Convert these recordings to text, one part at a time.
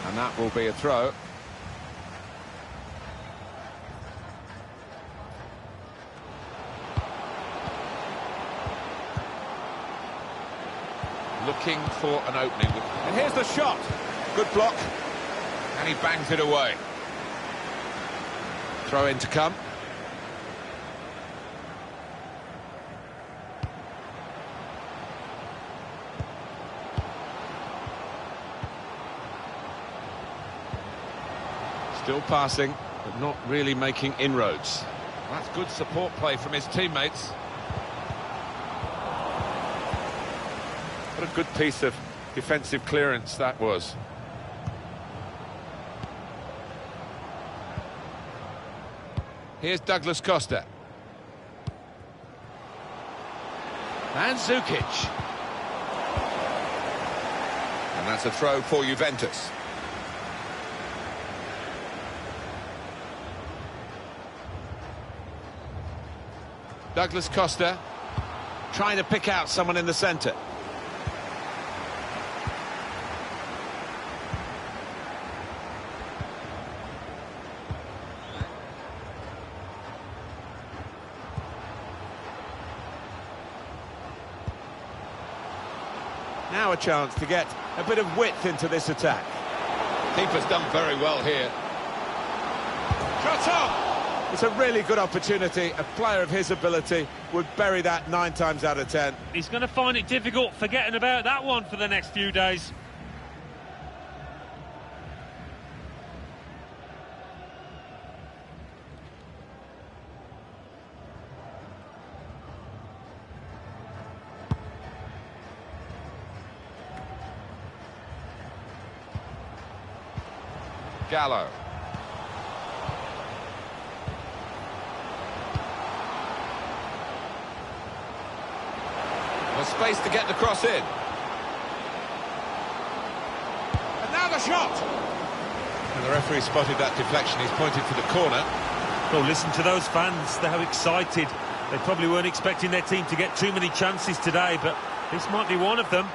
And that will be a throw. Looking for an opening. And here's the shot. Good block. And he bangs it away. Throw in to come. Still passing, but not really making inroads. That's good support play from his teammates. What a good piece of defensive clearance that was. Here's Douglas Costa. And Zukic. And that's a throw for Juventus. Douglas Costa trying to pick out someone in the centre. Now a chance to get a bit of width into this attack. Keeper's done very well here. Shot on! It's a really good opportunity. A player of his ability would bury that 9 times out of 10. He's going to find it difficult forgetting about that one for the next few days. Gallo. Space to get the cross in. And now the shot! And the referee spotted that deflection. He's pointed to the corner. Well, listen to those fans. They're how excited. They probably weren't expecting their team to get too many chances today, but this might be one of them.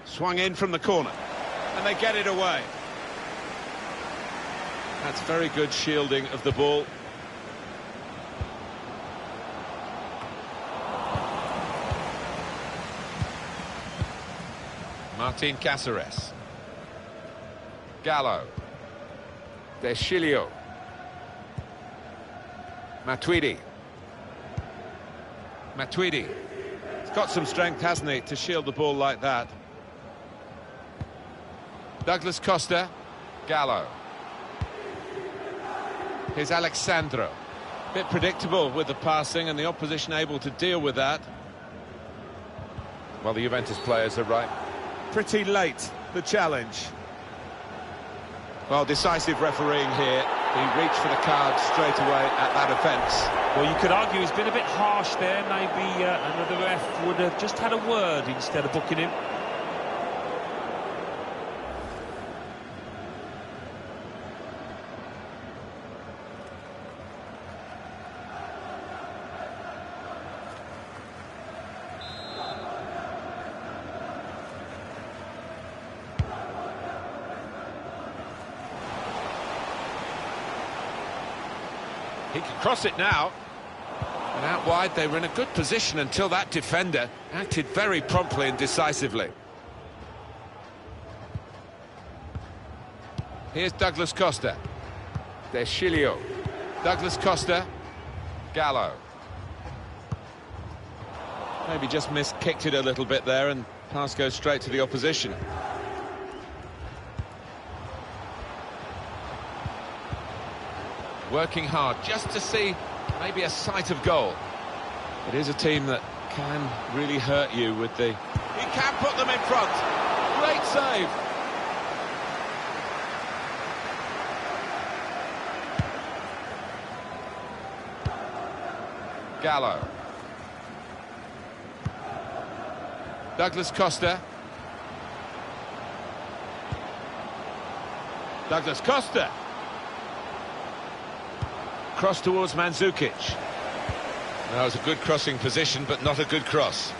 Swung in from the corner. And they get it away. That's very good shielding of the ball. Martin Cáceres. Gallo. Deschilio. Matuidi. Matuidi. He's got some strength, hasn't he, to shield the ball like that. Douglas Costa, Gallo. Here's Alexandro. Bit predictable with the passing and the opposition able to deal with that. Well, the Juventus players are right. Pretty late, the challenge. Well, decisive refereeing here. He reached for the card straight away at that offence. Well, you could argue he's been a bit harsh there. Maybe another ref would have just had a word instead of booking him. He can cross it now. And out wide, they were in a good position until that defender acted very promptly and decisively. Here's Douglas Costa. Deschilio. Douglas Costa. Gallo. Maybe just kicked it a little bit there, and pass goes straight to the opposition. Working hard just to see maybe a sight of goal. It is a team that can really hurt you with the... He can put them in front. Great save. Gallo. Douglas Costa. Douglas Costa. Cross towards Mandzukic. That was a good crossing position, but not a good cross.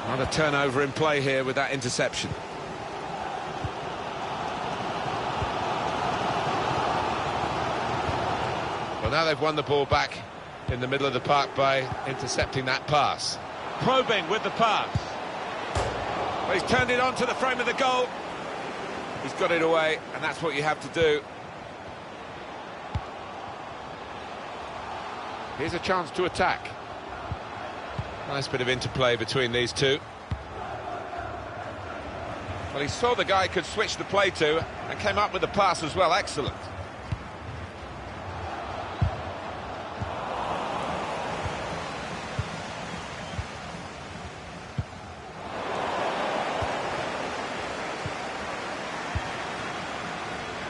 Not a turnover in play here with that interception. Well, now they've won the ball back in the middle of the park by intercepting that pass. Probing with the pass. Well, he's turned it onto the frame of the goal. He's got it away, and that's what you have to do. Here's a chance to attack. Nice bit of interplay between these two. Well, he saw the guy could switch the play to, and came up with the pass as well. Excellent.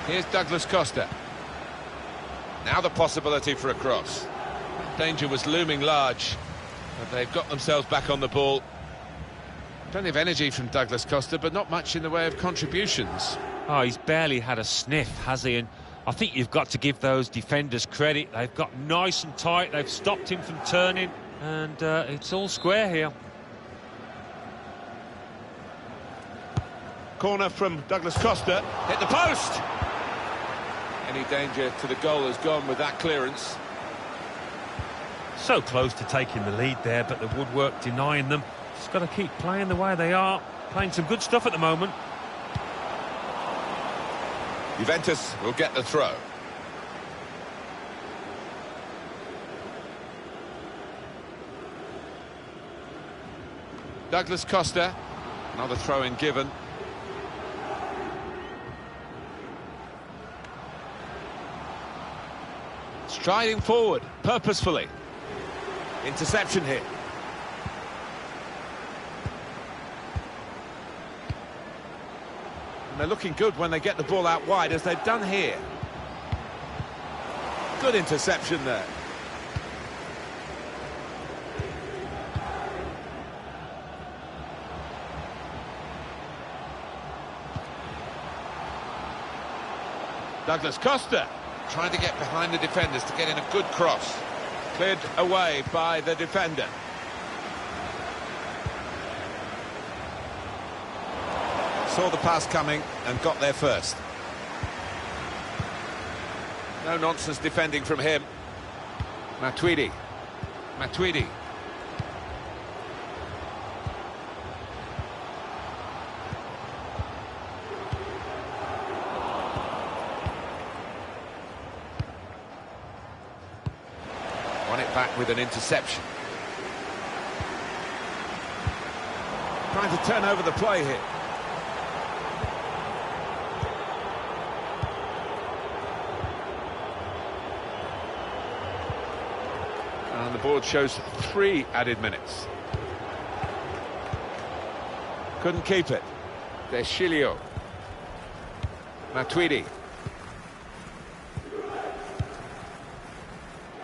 Here's Douglas Costa. Now the possibility for a cross. Danger was looming large, but they've got themselves back on the ball. Plenty of energy from Douglas Costa, but not much in the way of contributions. Oh, he's barely had a sniff, has he? And I think you've got to give those defenders credit. They've got nice and tight, they've stopped him from turning, and it's all square here. Corner from Douglas Costa, hit the post! Any danger to the goal has gone with that clearance. So close to taking the lead there, but the woodwork denying them. Just got to keep playing the way they are. Playing some good stuff at the moment. Juventus will get the throw. Douglas Costa, another throw-in given. Striding forward, purposefully. Interception here. And they're looking good when they get the ball out wide, as they've done here. Good interception there. Douglas Costa trying to get behind the defenders to get in a good cross. Cleared away by the defender. Saw the pass coming and got there first. No nonsense defending from him. Matuidi. Won it back with an interception. Trying to turn over the play here. And the board shows 3 added minutes. Couldn't keep it. There's Shilio. Matuidi.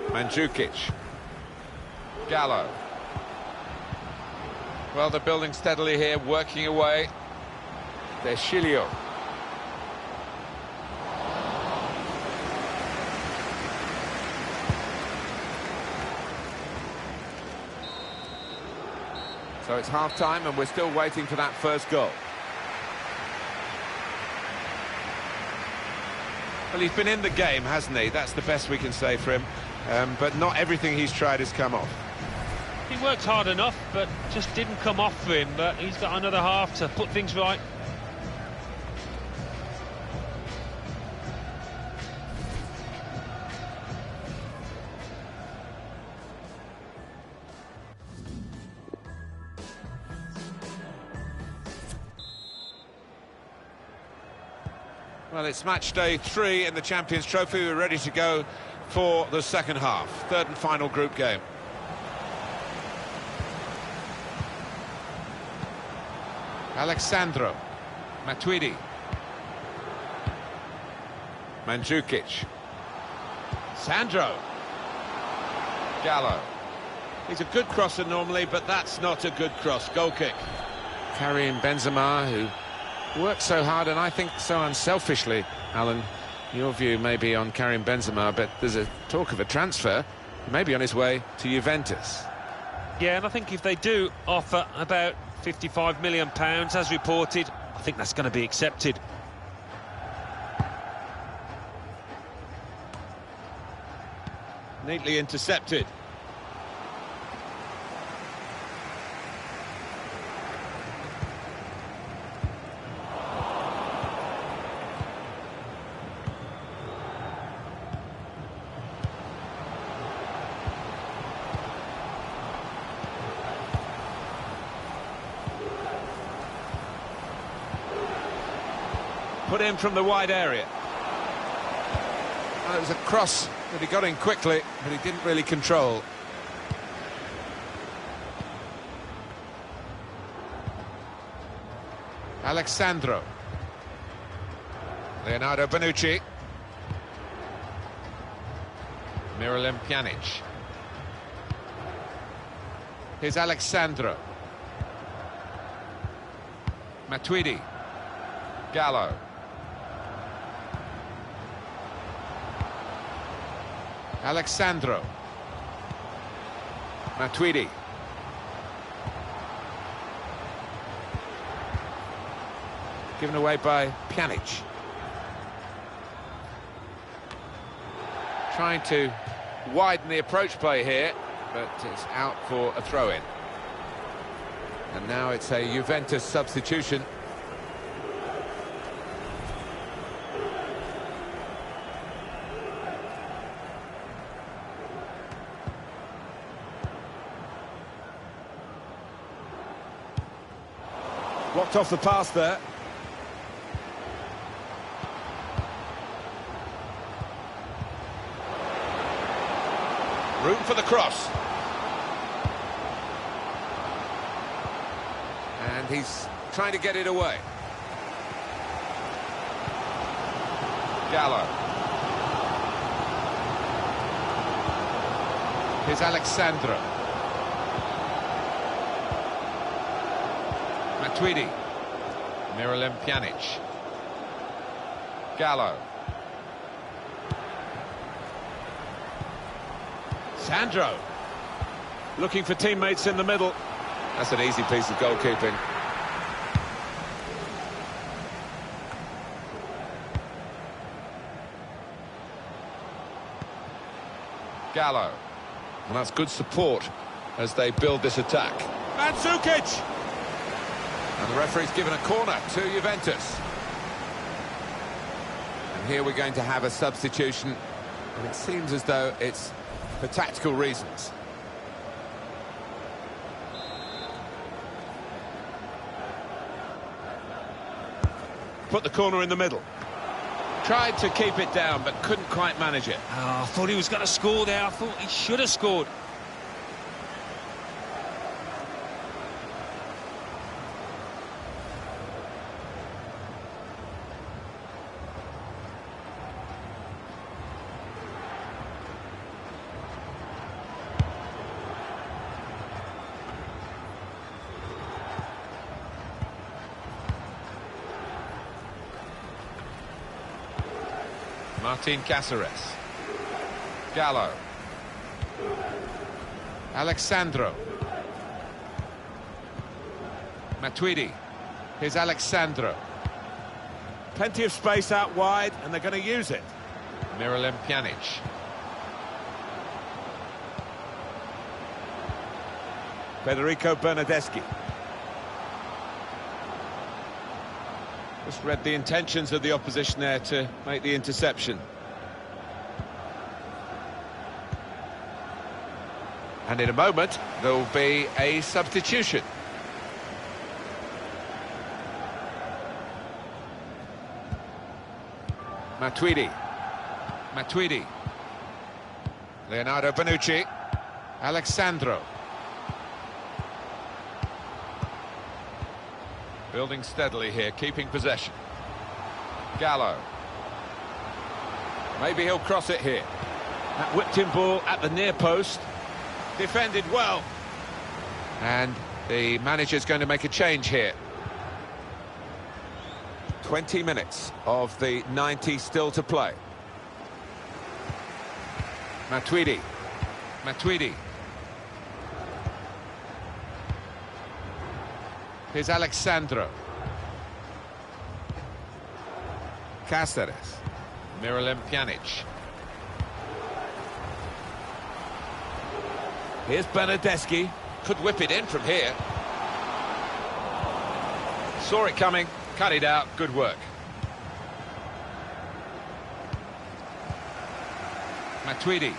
Mandzukic. Gallo. Well, they're building steadily here, working away. There's Shilio. So it's half-time and we're still waiting for that first goal. Well, he's been in the game, hasn't he? That's the best we can say for him. But not everything he's tried has come off. He worked hard enough, but just didn't come off for him. But he's got another half to put things right. Well, it's match day 3 in the Champions Trophy. We're ready to go for the second half, third and final group game. Alexandro. Matuidi. Mandzukic. Sandro. Gallo. He's a good crosser normally, but that's not a good cross. Goal kick. Karim Benzema, who works so hard and I think so unselfishly. Alan, your view may be on Karim Benzema, but there's a talk of a transfer, maybe on his way to Juventus. Yeah, and I think if they do offer about £55 million, as reported, I think that's going to be accepted. Neatly intercepted. Put in from the wide area. Well, it was a cross that he got in quickly, but he didn't really control. Alexandro. Leonardo Bonucci. Miralem Pjanic. Here's Alexandro. Matuidi. Gallo. Alexandro. Matuidi. Given away by Pjanic. Trying to widen the approach play here, but it's out for a throw-in. And now it's a Juventus substitution. Blocked off the pass there. Room for the cross. And he's trying to get it away. Gallo. Here's Alexandro. Matuidi. Miralem Pjanic. Gallo. Sandro. Looking for teammates in the middle. That's an easy piece of goalkeeping. Gallo. And that's good support as they build this attack. Mandzukic! And the referee's given a corner to Juventus. And here we're going to have a substitution. And it seems as though it's for tactical reasons. Put the corner in the middle. Tried to keep it down, but couldn't quite manage it. Oh, I thought he was going to score there. I thought he should have scored. Martin Cáceres. Gallo. Alexandro. Matuidi. Here's Alexandro. Plenty of space out wide, and they're going to use it. Miralem Pjanic. Federico Bernardeschi. Just read the intentions of the opposition there to make the interception. And in a moment, there will be a substitution. Matuidi. Matuidi. Leonardo Bonucci. Alexandro. Building steadily here, keeping possession. Gallo. Maybe he'll cross it here. That whipped-in ball at the near post. Defended well. And the manager's going to make a change here. 20 minutes of the 90 still to play. Matuidi. Here's Alexandro. Cáceres. Miralem Pjanic. Here's Bernardeschi. Could whip it in from here. Saw it coming, cut it out, good work. Matuidi.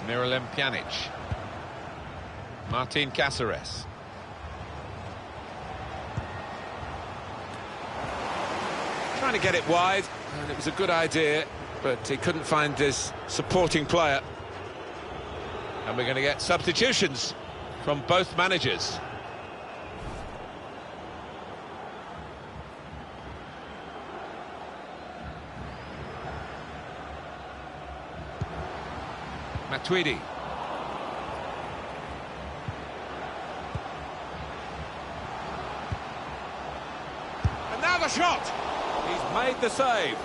Miralem Pjanic. Martin Cáceres. Trying to get it wide, and it was a good idea, but he couldn't find his supporting player. And we're going to get substitutions from both managers. Matuidi. And now the shot! He's made the save.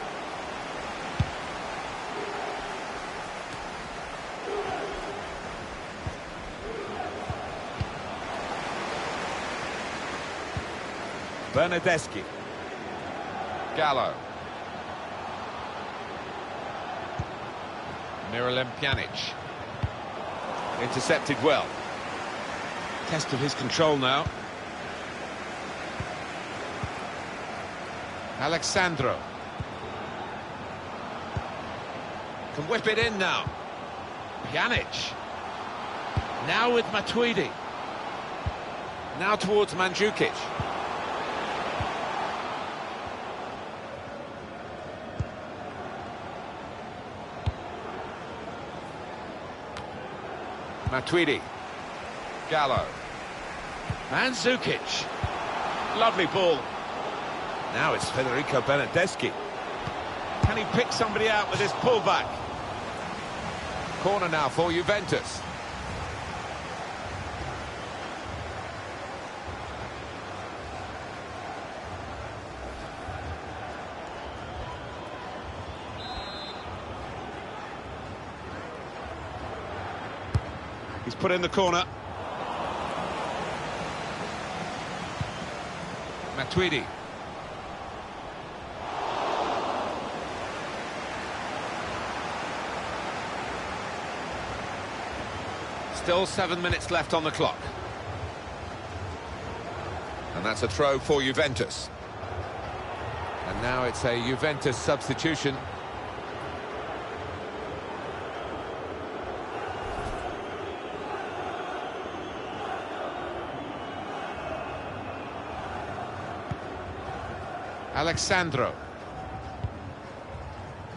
Bernardeschi. Gallo. Miralem Pjanic. Intercepted well. Test of his control now. Alexandro. Can whip it in now. Pjanic. Now with Matuidi. Now towards Mandzukic. Matuidi. Gallo. Mandzukic. Lovely ball. Now it's Federico Bernardeschi. Can he pick somebody out with his pullback? Corner now for Juventus. He's put in the corner. Matuidi. Still 7 minutes left on the clock. And that's a throw for Juventus. And now it's a Juventus substitution. Alexandro.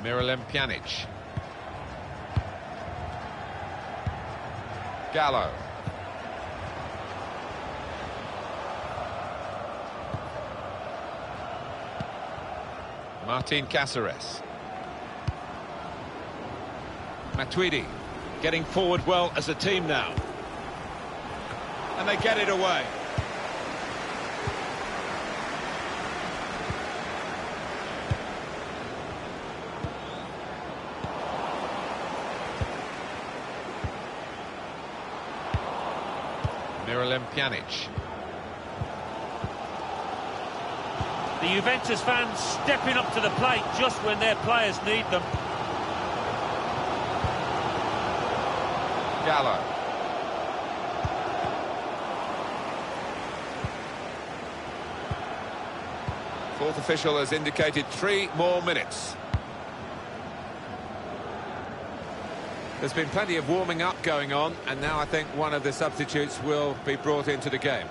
Miralem Pjanic. Gallo. Martin Cáceres. Matuidi getting forward well as a team now. And they get it away. Miralem Pjanic. The Juventus fans stepping up to the plate just when their players need them. Gallo. Fourth official has indicated 3 more minutes. There's been plenty of warming up going on, and now I think one of the substitutes will be brought into the game.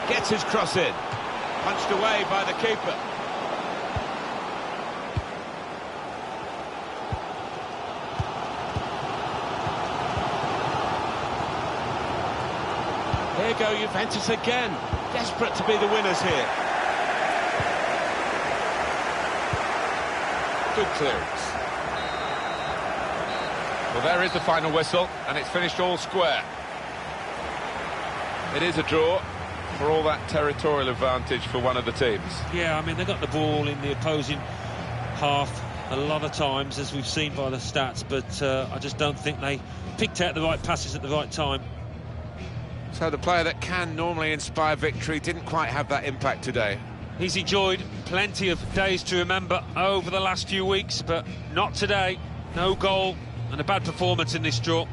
Gets his cross in. Punched away by the keeper. Here go Juventus again, desperate to be the winners here. Good clearance. Well, there is the final whistle, and it's finished all square. It is a draw, for all that territorial advantage for one of the teams. Yeah, I mean, they got the ball in the opposing half a lot of times, as we've seen by the stats, but I just don't think they picked out the right passes at the right time. So the player that can normally inspire victory didn't quite have that impact today. He's enjoyed plenty of days to remember over the last few weeks, but not today. No goal and a bad performance in this draw.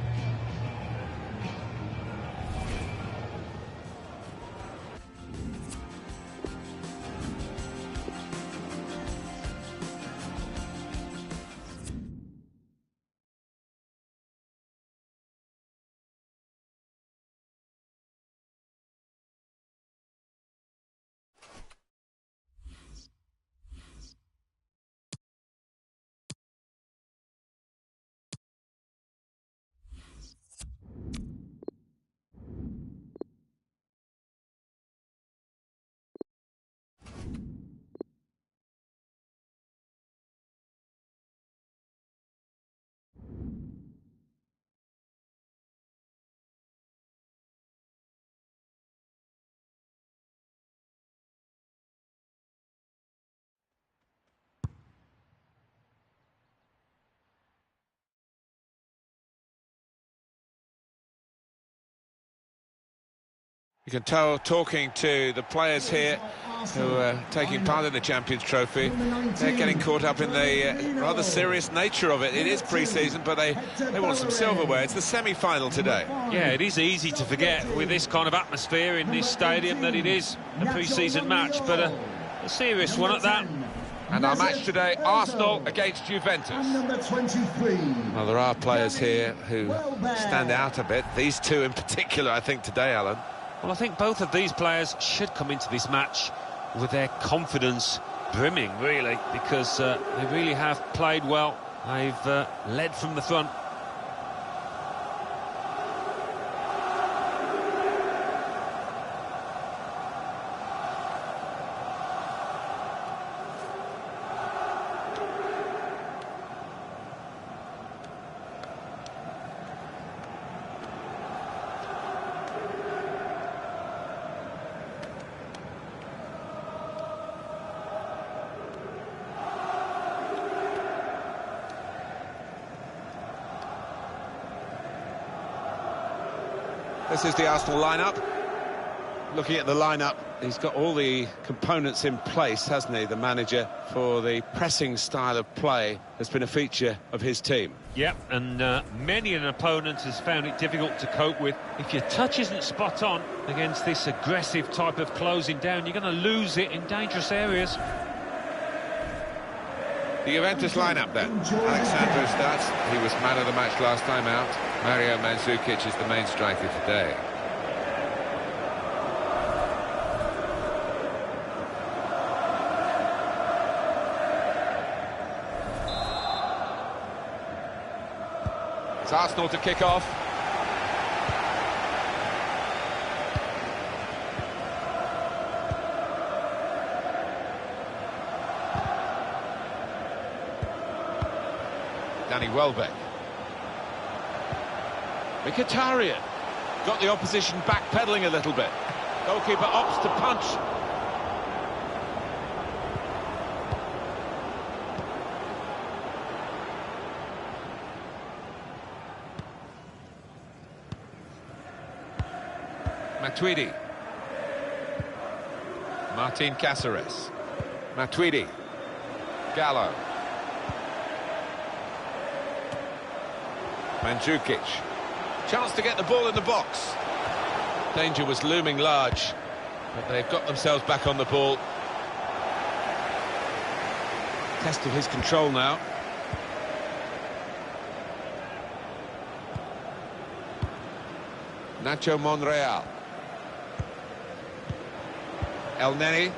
You can tell, talking to the players here who are taking part in the Champions Trophy, they're getting caught up in the rather serious nature of it. It is pre-season, but they want some silverware. It's the semi-final today. Yeah, it is easy to forget with this kind of atmosphere in this stadium that it is a pre-season match, but a serious one at that. And our match today, Arsenal against Juventus. Well, there are players here who stand out a bit. These two in particular, I think, today, Alan. Well, I think both of these players should come into this match with their confidence brimming, really, because they really have played well. They've led from the front. This is the Arsenal lineup. Looking at the lineup, he's got all the components in place, hasn't he, the manager, for the pressing style of play that's been a feature of his team. Yep, and many an opponent has found it difficult to cope with. If your touch isn't spot on against this aggressive type of closing down, you're going to lose it in dangerous areas. The Juventus lineup then. Alexandro starts. He was man of the match last time out. Mario Mandzukic is the main striker today. It's Arsenal to kick off. Danny Welbeck. Mkhitaryan got the opposition backpedaling a little bit. Goalkeeper opts to punch. Matuidi. Martin Cáceres. Matuidi. Gallo. Mandzukic. Chance to get the ball in the box. Danger was looming large, but they've got themselves back on the ball. Test of his control now. Nacho Monreal. El Neni.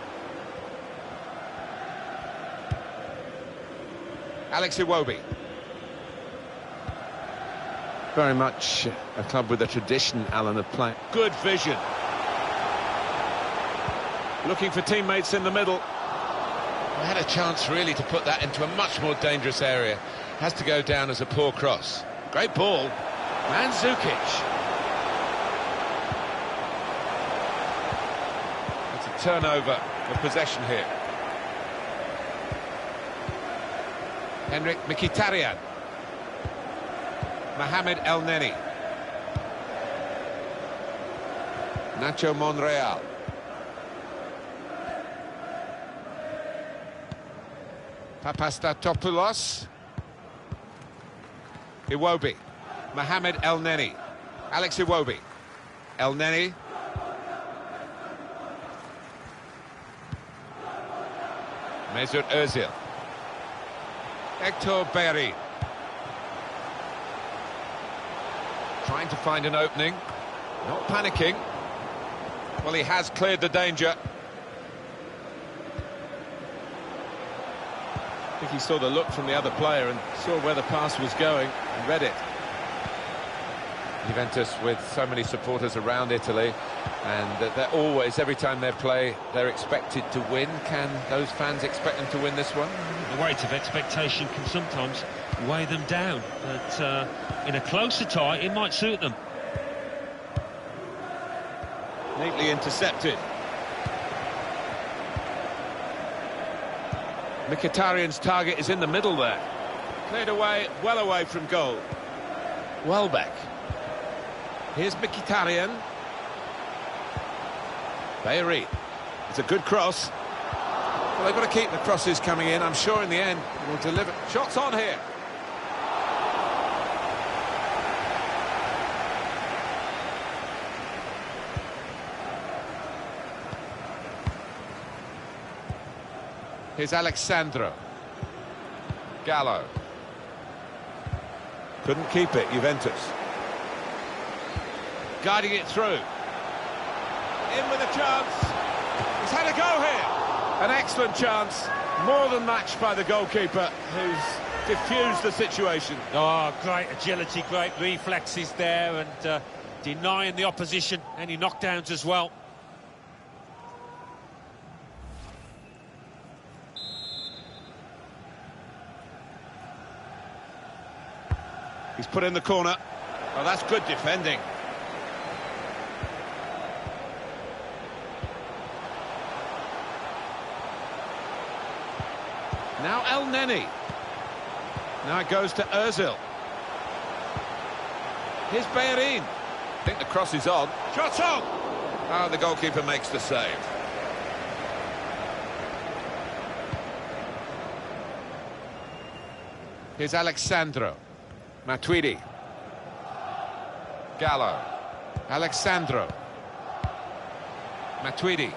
Alex Iwobi. Very much a club with a tradition, Alan, of play. Good vision. Looking for teammates in the middle. They had a chance really to put that into a much more dangerous area. Has to go down as a poor cross. Great ball. Mandzukic. It's a turnover of possession here. Henrik Mkhitaryan. Mohamed El Neni. Nacho Monreal. Papastatopoulos. Iwobi. Mohamed El Neni. Alex Iwobi. El Neni. Mesut Ozil. Hector Bellerin. Trying to find an opening. Not panicking. Well, he has cleared the danger. I think he saw the look from the other player and saw where the pass was going and read it. Juventus with so many supporters around Italy, and they're always, every time they play, they're expected to win. Can those fans expect them to win this one? The weight of expectation can sometimes weigh them down, but in a closer tie, it might suit them. Neatly intercepted. Mkhitaryan's target is in the middle there. Cleared away, well away from goal. Welbeck. Here's Mkhitaryan. Bellerin. It's a good cross. Well, they've got to keep the crosses coming in. I'm sure in the end it will deliver. Shots on here. Here's Alexandro. Gallo. Couldn't keep it, Juventus. Guiding it through. In with a chance. He's had a go here. An excellent chance. More than matched by the goalkeeper, who's diffused the situation. Oh, great agility, great reflexes there, and denying the opposition any knockdowns as well. He's put in the corner. Oh, that's good defending. Now El Neni. Now it goes to Ozil. Here's Bellerin. I think the cross is on. Shot on! Oh, the goalkeeper makes the save. Here's Alexandro. Matuidi. Gallo. Alexandro. Matuidi.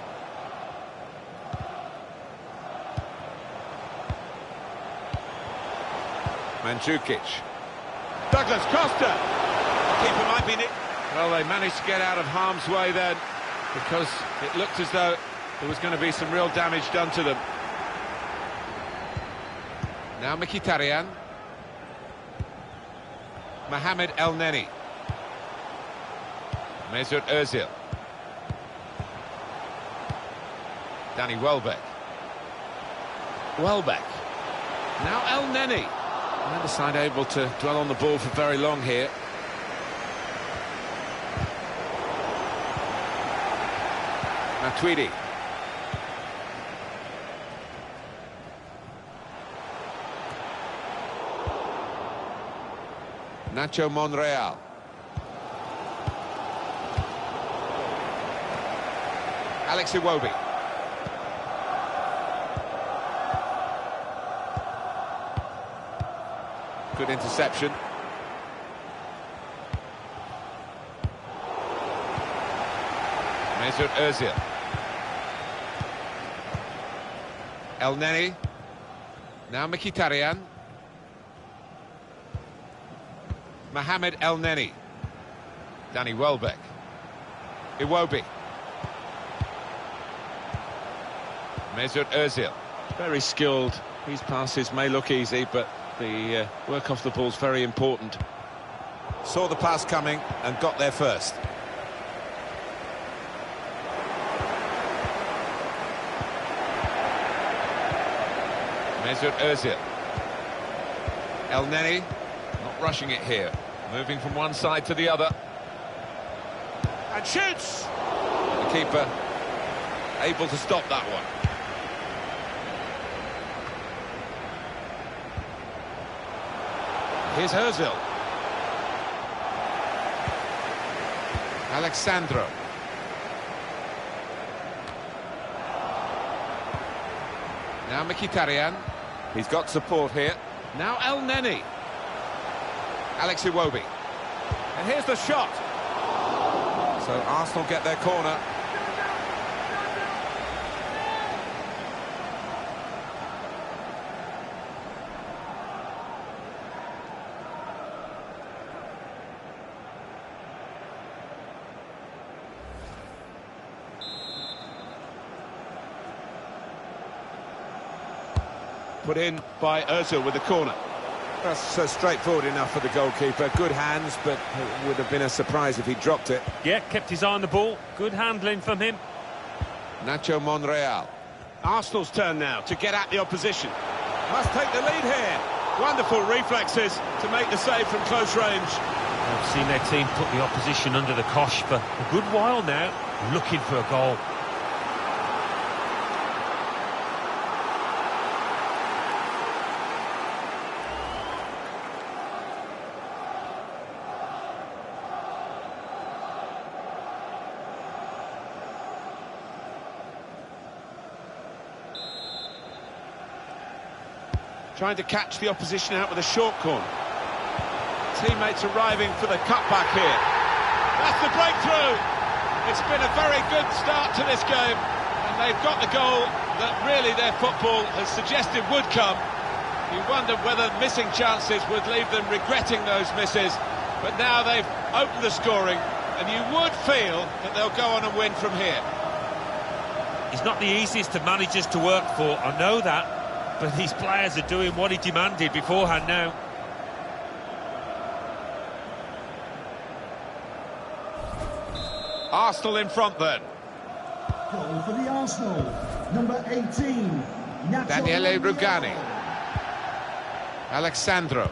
Mandzukic. Douglas Costa. The keeper might be... Well, they managed to get out of harm's way then, because it looked as though there was going to be some real damage done to them. Now Mkhitaryan. Mohamed El Neni. Mesut Ozil. Danny Welbeck. Welbeck. Now El Neni. Neither side able to dwell on the ball for very long here. Matuidi. Nacho Monreal. Alex Iwobi. Good interception. Mesut Ozil. El Neni. Now Mkhitaryan. Mohamed El Neni. Danny Welbeck. Iwobi. Mesut Ozil. Very skilled. These passes may look easy, but the work off the ball is very important. Saw the pass coming and got there first. Mesut Ozil. El Neni, not rushing it here. Moving from one side to the other. And shoots! The keeper able to stop that one. Here's Ozil. Alexandro. Now Mkhitaryan. He's got support here. Now El Neni. Alex Iwobi. And here's the shot. So Arsenal get their corner. Put in by Ozil with the corner. That's straightforward enough for the goalkeeper. Good hands, but it would have been a surprise if he dropped it. Yeah, kept his eye on the ball. Good handling from him. Nacho Monreal. Arsenal's turn now to get at the opposition. Must take the lead here. Wonderful reflexes to make the save from close range. I've seen their team put the opposition under the cosh for a good while now, looking for a goal. Trying to catch the opposition out with a short corner. Teammates arriving for the cutback here. That's the breakthrough. It's been a very good start to this game, and they've got the goal that really their football has suggested would come. You wondered whether missing chances would leave them regretting those misses, but now they've opened the scoring, and you would feel that they'll go on and win from here. He's not the easiest of managers to work for, I know that. But these players are doing what he demanded beforehand now. Arsenal in front then. Goal for the Arsenal, number 18, Daniele Rugani. Alexandro.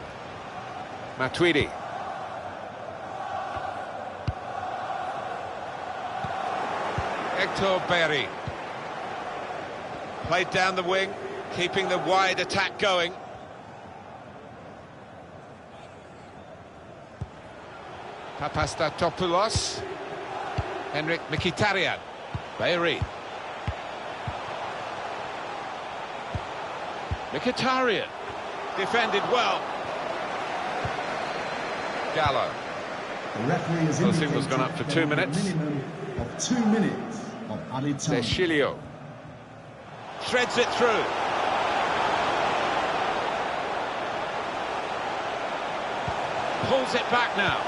Matuidi. Hector Berry. Played down the wing, keeping the wide attack going. Papastatopoulos. Henrik Mkhitaryan. Berry. Mkhitaryan. Defended well. Gallo. The referee has The signal's gone up for 2 minutes. A minimum of 2 minutes of added time. Deschilio. Threads it through. Pulls it back now.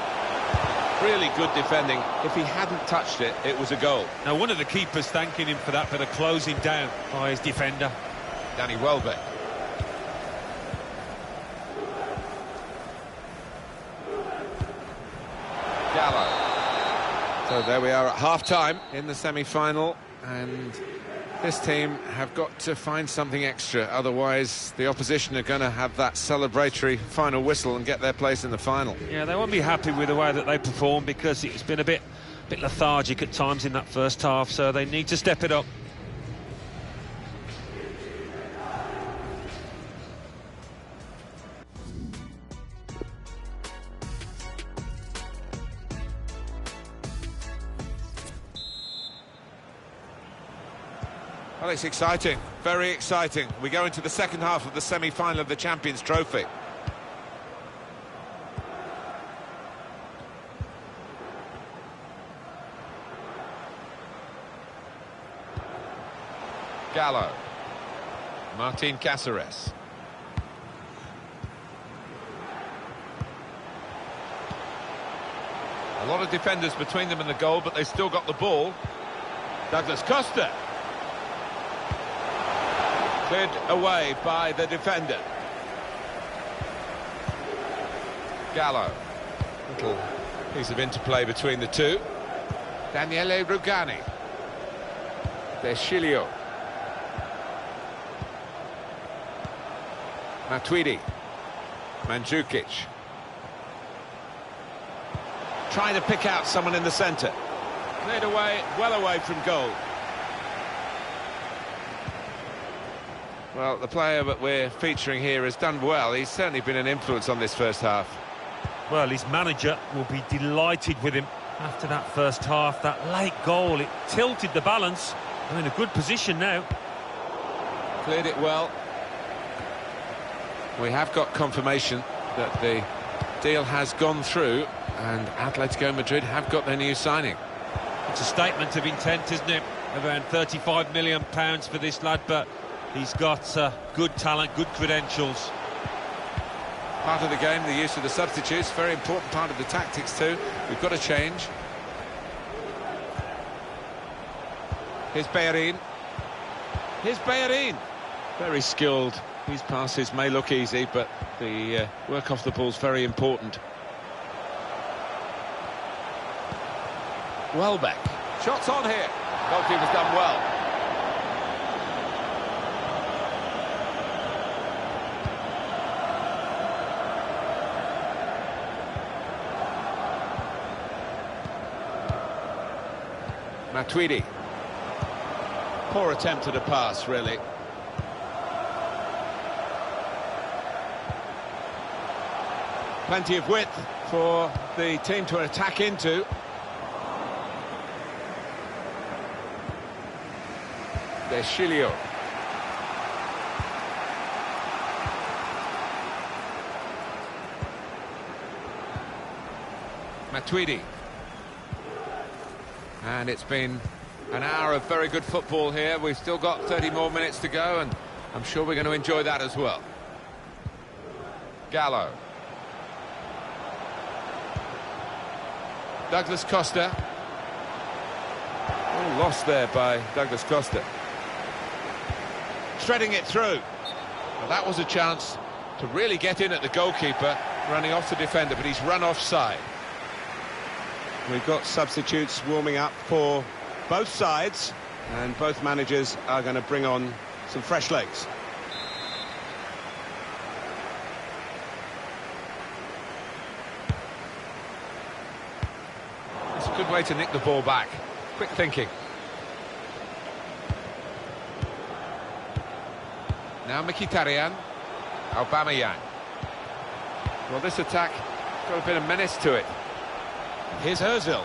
Really good defending. If he hadn't touched it, it was a goal. Now, one of the keepers thanking him for that bit of closing down by his defender. Danny Welbeck. Gallo. So there we are at half-time in the semi-final, and this team have got to find something extra, otherwise the opposition are going to have that celebratory final whistle and get their place in the final. Yeah, they won't be happy with the way that they perform because it's been a bit lethargic at times in that first half, so they need to step it up. Well, it's exciting, very exciting. We go into the second half of the semi-final of the Champions Trophy. Gallo. Martin Cáceres. A lot of defenders between them and the goal, but they still got the ball. Douglas Costa. Cleared away by the defender. Gallo. Little piece of interplay between the two. Daniele Rugani. Deschilio. Matuidi. Mandzukic. trying to pick out someone in the centre. Cleared away, well away from goal. Well, the player that we're featuring here has done well. He's certainly been an influence on this first half. Well, his manager will be delighted with him after that first half. That late goal, it tilted the balance. They're in a good position now. Cleared it well. We have got confirmation that the deal has gone through, and Atletico Madrid have got their new signing. It's a statement of intent, isn't it? Around £35 million for this lad, but he's got good talent, good credentials. Part of the game, the use of the substitutes, very important part of the tactics too. We've got to change. Here's Bellerin. Here's Bellerin. Very skilled. His passes may look easy, but the work off the ball's very important. Welbeck. Shots on here. Goalkeeper's done well. Matuidi. Poor attempt at a pass, really. Plenty of width for the team to attack into. Deschilio. Matuidi. And it's been an hour of very good football here. We've still got 30 more minutes to go, and I'm sure we're going to enjoy that as well. Gallo. Douglas Costa. Oh, lost there by Douglas Costa. Threading it through. Well, that was a chance to really get in at the goalkeeper, running off the defender, but he's run offside. We've got substitutes warming up for both sides, and both managers are going to bring on some fresh legs. It's a good way to nick the ball back. Quick thinking. Now Mkhitaryan. Aubameyang. Well, this attack got a bit of menace to it. Here's Ozil.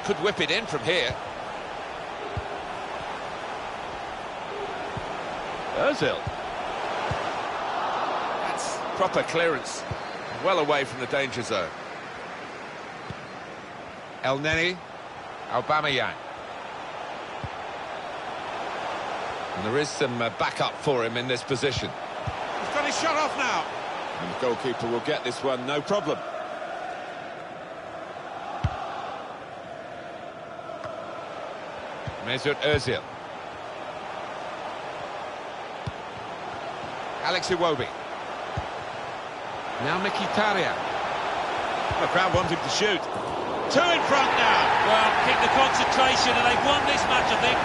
Could whip it in from here. Ozil. That's proper clearance. Well away from the danger zone. El Neni. Aubameyang. And there is some backup for him in this position. He's got his shot off now. And the goalkeeper will get this one, no problem. Mesut Ozil. Alex Iwobi. Now Mkhitaryan. The crowd want him to shoot. Two in front now. Well, keep the concentration, and they've won this match, I think.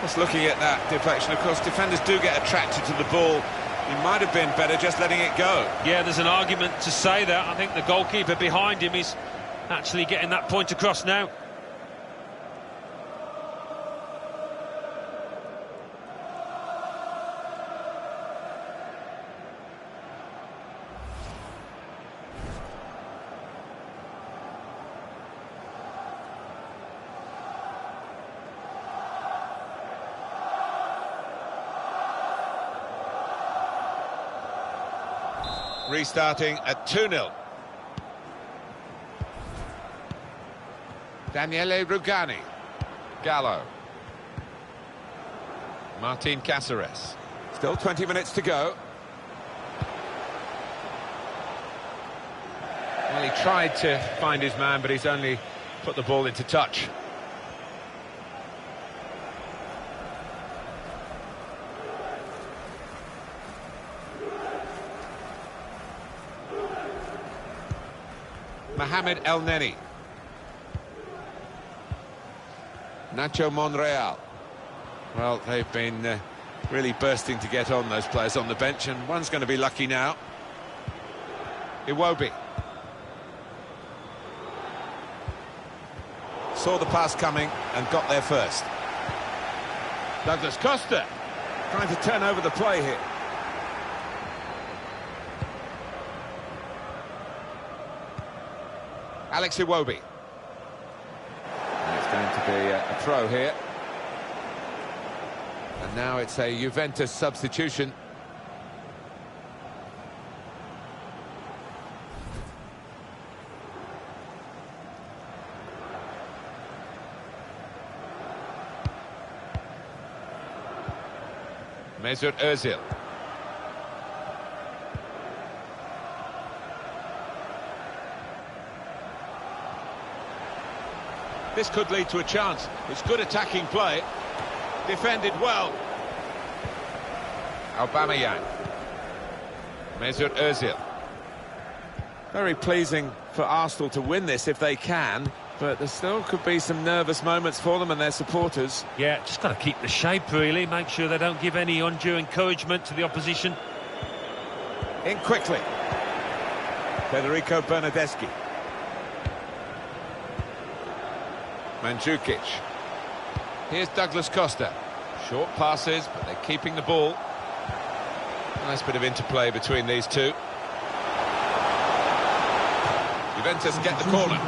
Just looking at that deflection, of course, defenders do get attracted to the ball. He might have been better just letting it go. Yeah, there's an argument to say that. I think the goalkeeper behind him is actually getting that point across now. Restarting at 2-0. Daniele Rugani. Gallo. Martin Cáceres. Still 20 minutes to go. Well, he tried to find his man, but he's only put the ball into touch. Mohamed El Neni. Nacho Monreal. Well, they've been really bursting to get on, those players on the bench, and one's going to be lucky now. Iwobi. Saw the pass coming and got there first. Douglas Costa trying to turn over the play here. Alex Iwobi. It's going to be a throw here. And now it's a Juventus substitution. Mesut Özil. This could lead to a chance. It's good attacking play. Defended well. Aubameyang. Mesut Özil. Very pleasing for Arsenal to win this if they can, but there still could be some nervous moments for them and their supporters. Yeah, just got to keep the shape, really. Make sure they don't give any undue encouragement to the opposition. In quickly. Federico Bernardeschi. Mandzukic. Here's Douglas Costa. Short passes, but they're keeping the ball. Nice bit of interplay between these two. Juventus get the corner.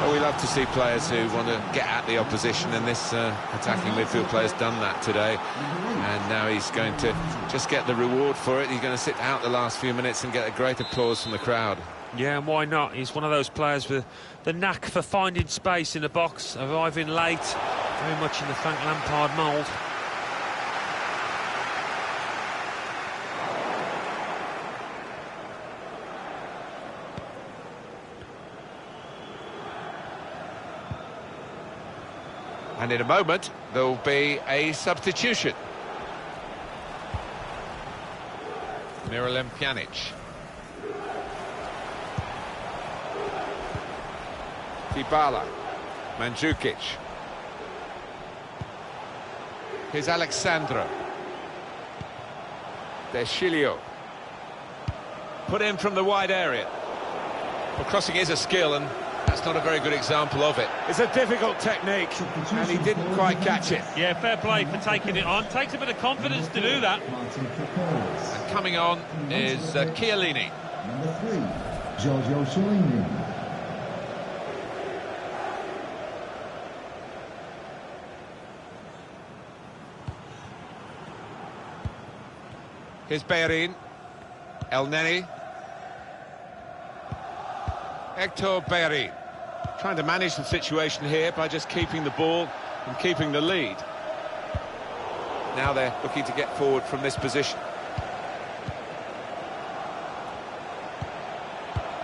Oh, we love to see players who want to get at the opposition, and this attacking midfield player's done that today. And now he's going to just get the reward for it. He's going to sit out the last few minutes and get a great applause from the crowd. Yeah, and why not? He's one of those players with the knack for finding space in the box, arriving late, very much in the Frank Lampard mould. And in a moment, there'll be a substitution. Miralem Pjanic. Dybala. Mandzukic. Here's Alexandro. Deschilio. Put in from the wide area. Well, crossing is a skill, and that's not a very good example of it. It's a difficult technique, and he didn't quite catch it. Yeah, fair play for taking it on. Takes a bit of confidence to do that. And coming on is Chiellini. Number 3, Giorgio Chiellini. Here's Bellerin. El Neni. Hector Bellerin. Trying to manage the situation here by just keeping the ball and keeping the lead. Now they're looking to get forward from this position.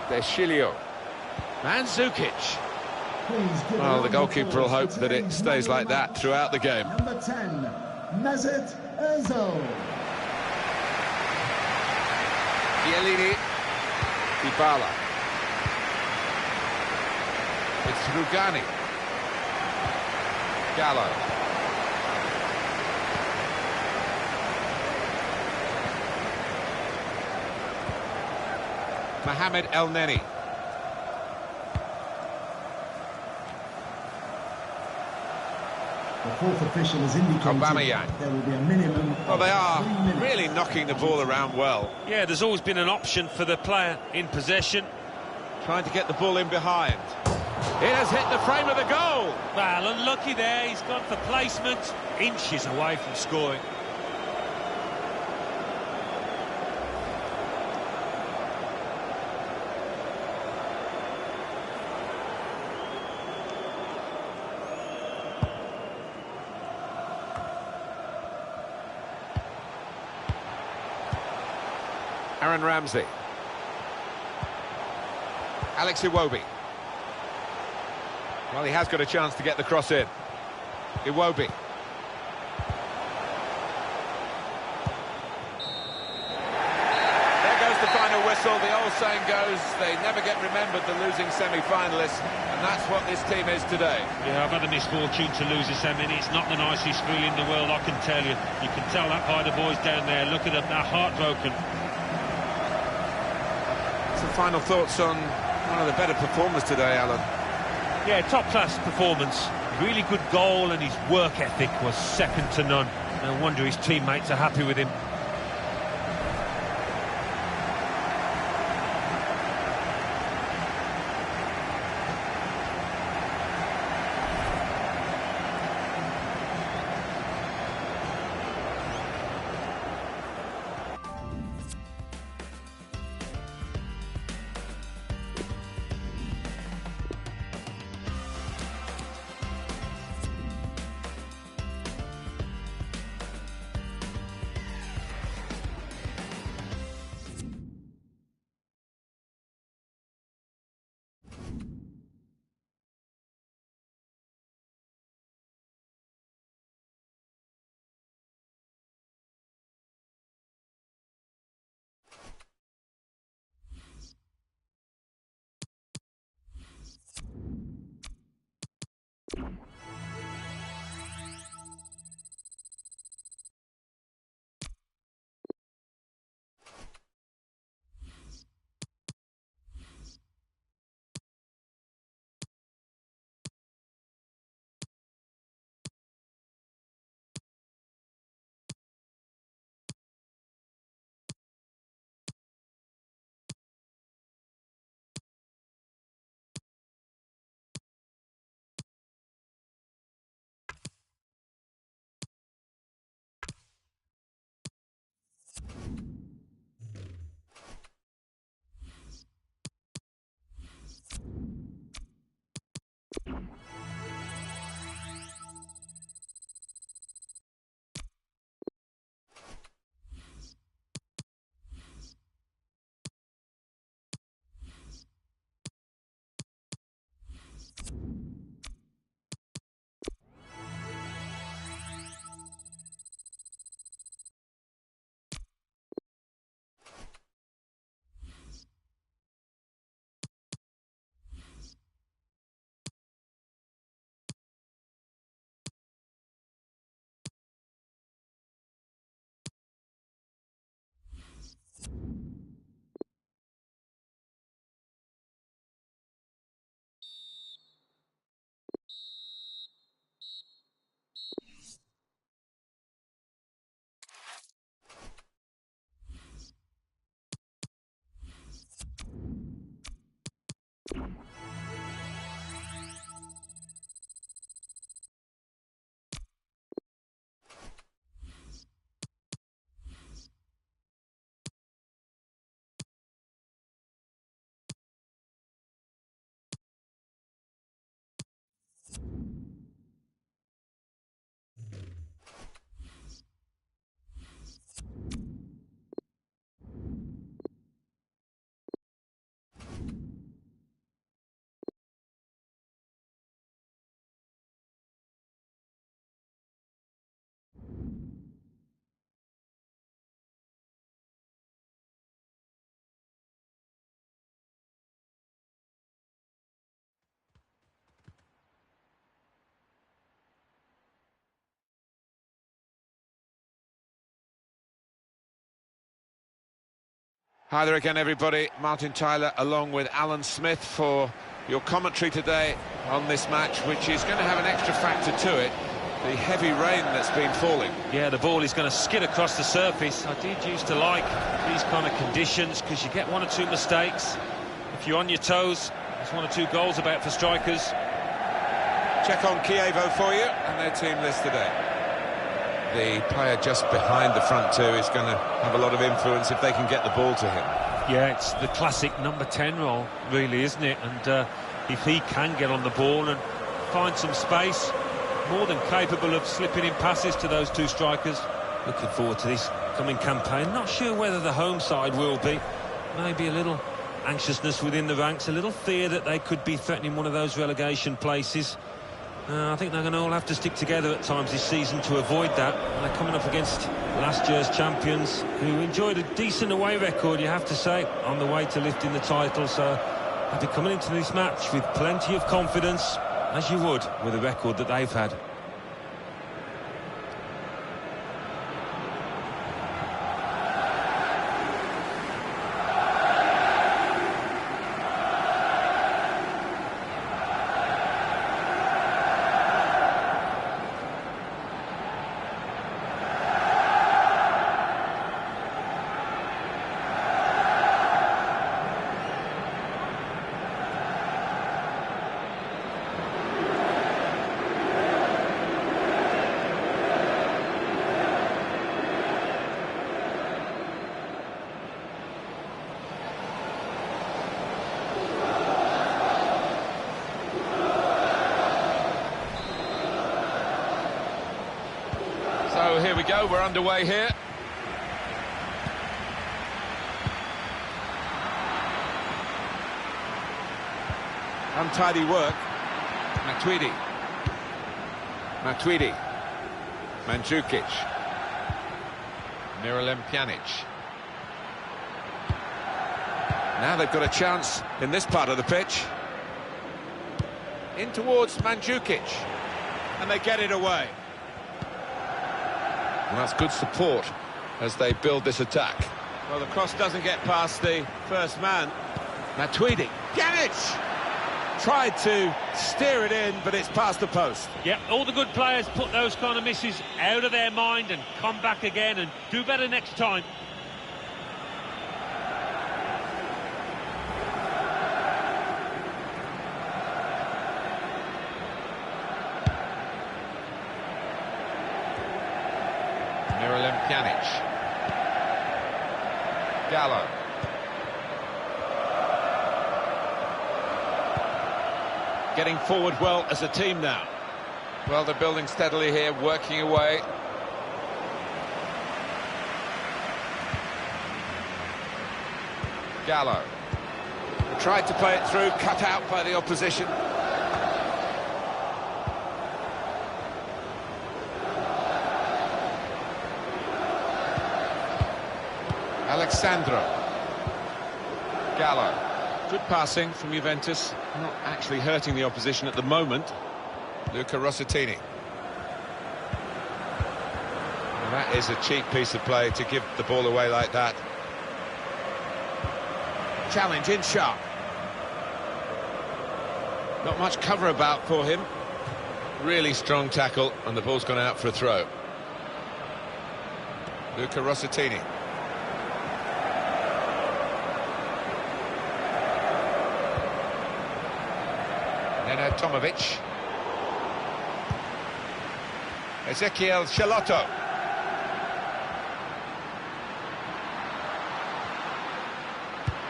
Deschilio. Mandzukic. Well, the goalkeeper will hope that it stays like that throughout the game. Number 10, Mesut Özil. Chiellini. Dybala. It's Rugani. Gallo. Mohamed El Neni. The fourth official has indicated Aubameyang. there will be a minimum Well, they are 3 minutes. really knocking the ball around well. Yeah, there's always been an option for the player in possession. Trying to get the ball in behind. It has hit the frame of the goal. Well, unlucky there. He's gone for placement. Inches away from scoring. Aaron Ramsey. Alex Iwobi. Well, he has got a chance to get the cross in. Iwobi. There goes the final whistle. whistle, the old saying goes, they never get remembered, the losing semi-finalists, and that's what this team is today. Yeah, I've had the misfortune to lose a semi, and it's not the nicest feeling in the world, I can tell you. You can tell that by the boys down there. Look at them, they're heartbroken. Some final thoughts on one of the better performers today, Alan. Yeah, top-class performance. Really good goal, and his work ethic was second to none. No wonder his teammates are happy with him. Hi there again, everybody. Martin Tyler along with Alan Smith for your commentary today on this match, which is going to have an extra factor to it, the heavy rain that's been falling. Yeah, the ball is going to skid across the surface. I did used to like these kind of conditions because you get one or two mistakes. If you're on your toes, there's one or two goals about for strikers. Check on Kievo for you and their team list today. The player just behind the front two is going to have a lot of influence if they can get the ball to him. Yeah, it's the classic number 10 role, really, isn't it? And if he can get on the ball and find some space, more than capable of slipping in passes to those two strikers. Looking forward to this coming campaign. Not sure whether the home side will be. Maybe a little anxiousness within the ranks, a little fear that they could be threatening one of those relegation places. I think they're going to all have to stick together at times this season to avoid that. And they're coming up against last year's champions, who enjoyed a decent away record, you have to say, on the way to lifting the title. So they'll be coming into this match with plenty of confidence, as you would with a record that they've had. So here we go, we're underway here. Untidy work. Matuidi. Mandzukic. Miralem Pjanic. Now they've got a chance in this part of the pitch. In towards Mandzukic. And they get it away. And that's good support as they build this attack. Well, the cross doesn't get past the first man. Matuidi. Pjanic! Tried to steer it in, but it's past the post. Yeah, all the good players put those kind of misses out of their mind and come back again and do better next time. Miralem Pjanic. Gallo. Getting forward well as a team now. Well, they're building steadily here, working away. Gallo. Tried to play it through, cut out by the opposition. Alexandro. Gallo. Good passing from Juventus, not actually hurting the opposition at the moment. Luca Rossettini. And that is a cheap piece of play to give the ball away like that. Challenge in sharp. Not much cover about for him. Really strong tackle, and the ball's gone out for a throw. Luca Rossettini. Neno Tomovic. Ezekiel Chalotto.